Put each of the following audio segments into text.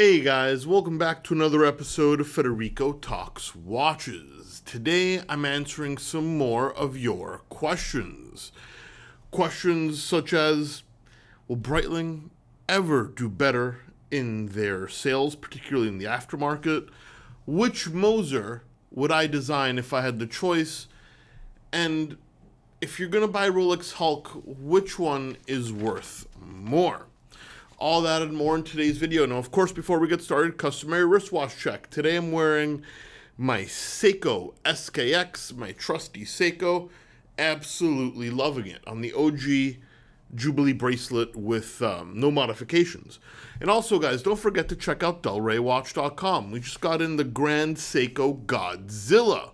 Hey guys, welcome back to another episode of Federico Talks Watches. Today I'm answering some more of your questions. Questions such as, will Breitling ever do better in their sales, particularly in the aftermarket? Which Moser would I design if I had the choice? And if you're going to buy Rolex Hulk, which one is worth more? All that and more in today's video. Now, of course, before we get started, customary wristwatch check. Today I'm wearing my Seiko SKX, my trusty Seiko. Absolutely loving it on the OG Jubilee bracelet with no modifications. And also, guys, don't forget to check out DelReyWatch.com. We just got in the Grand Seiko Godzilla.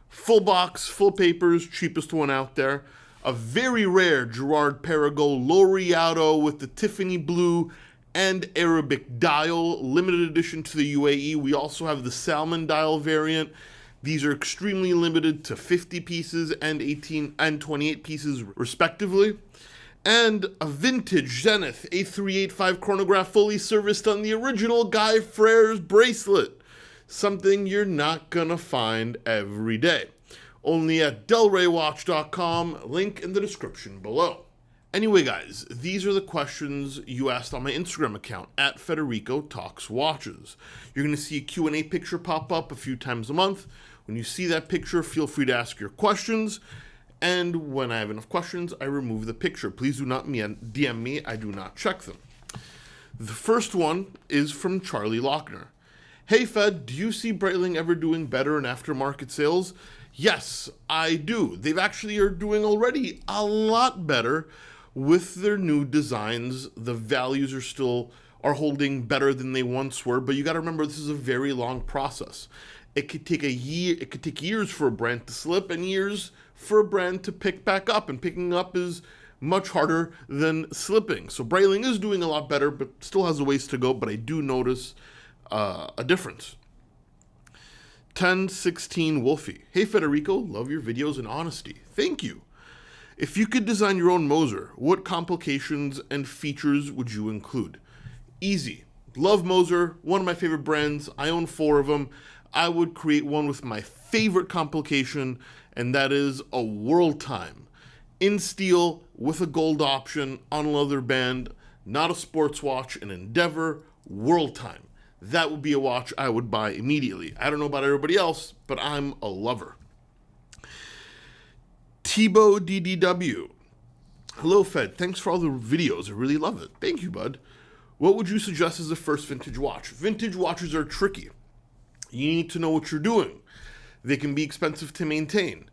Full box, full papers, cheapest one out there. A very rare Girard Perregaux Laureato with the Tiffany blue and Arabic dial, limited edition to the UAE. We also have the salmon dial variant. These are extremely limited to 50 pieces and 18 and 28 pieces respectively. And a vintage Zenith A385 chronograph fully serviced on the original Guy Frères bracelet. Something you're not gonna find every day. Only at DelReyWatch.com, link in the description below. Anyway, guys, these are the questions you asked on my Instagram account, at Federico Talks Watches. You're going to see a Q&A picture pop up a few times a month. When you see that picture, feel free to ask your questions. And when I have enough questions, I remove the picture. Please do not DM me. I do not check them. The first one is from Charlie Lochner. Hey, Fed, do you see Breitling ever doing better in aftermarket sales? Yes, I do. They've actually are doing already a lot better with their new designs. The values are holding better than they once were, but you got to remember this is a very long process. It could take years for a brand to slip and years for a brand to pick back up, and picking up is much harder than slipping. So Breitling is doing a lot better, but still has a ways to go, but I do notice a difference. 1016 Wolfie. Hey Federico, love your videos and honesty. Thank you. If you could design your own Moser, what complications and features would you include? Easy. Love Moser, one of my favorite brands. I own 4 of them. I would create one with my favorite complication, and that is a world time. In steel, with a gold option, on a leather band, not a sports watch, an Endeavor, world time. That would be a watch I would buy immediately. I don't know about everybody else, but I'm a lover. Tebow DDW. Hello, Fed. Thanks for all the videos. I really love it. Thank you, bud. What would you suggest as a first vintage watch? Vintage watches are tricky. You need to know what you're doing. They can be expensive to maintain.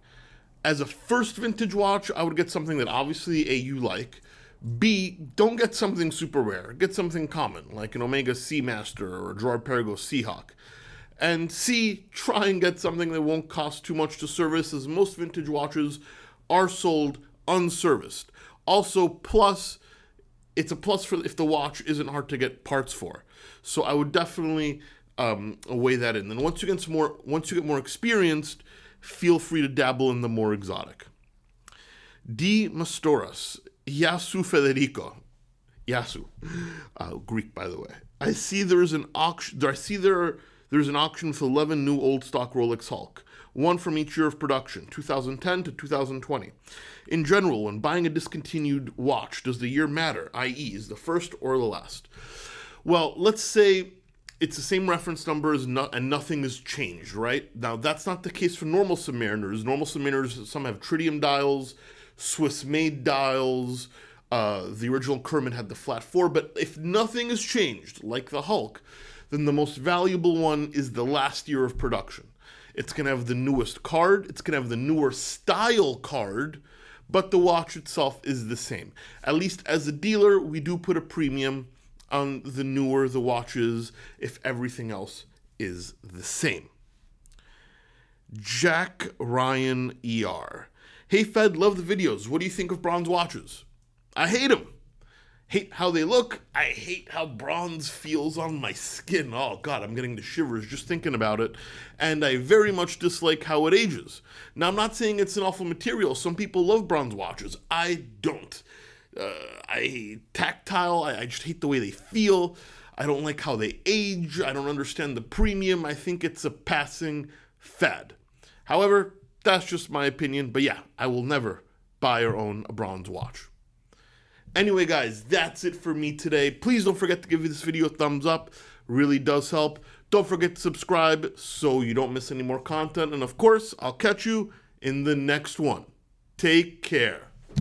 As a first vintage watch, I would get something that obviously A, you like. B, don't get something super rare. Get something common, like an Omega Seamaster or a Girard Perregaux Seahawk. And C, try and get something that won't cost too much to service, as most vintage watches are sold unserviced. Also, plus, it's a plus for if the watch isn't hard to get parts for. So I would definitely weigh that in. Then once you get more experienced, feel free to dabble in the more exotic. D. Mastoras. Yasu Federico. Yasu. Greek, by the way. I see there's an auction. There's an auction for 11 new old stock Rolex Hulk. One from each year of production, 2010 to 2020. In general, when buying a discontinued watch, does the year matter? I.e., is the first or the last? Well, let's say it's the same reference number and nothing has changed, right? Now, that's not the case for normal Submariners. Normal Submariners, some have tritium dials, Swiss-made dials. The original Kermit had the flat 4, but if nothing has changed, like the Hulk, then the most valuable one is the last year of production. It's going to have the newest card, it's going to have the newer style card, but the watch itself is the same. At least as a dealer, we do put a premium on the newer the watch is if everything else is the same. Jack Ryan ER. Hey Fed, love the videos. What do you think of bronze watches? I hate them. Hate how they look. I hate how bronze feels on my skin. Oh God, I'm getting the shivers just thinking about it. And I very much dislike how it ages. Now, I'm not saying it's an awful material. Some people love bronze watches. I don't. I hate tactile. I just hate the way they feel. I don't like how they age. I don't understand the premium. I think it's a passing fad. However, that's just my opinion. But yeah, I will never buy or own a bronze watch. Anyway, guys, that's it for me today. Please don't forget to give this video a thumbs up. Really does help. Don't forget to subscribe so you don't miss any more content. And of course, I'll catch you in the next one. Take care.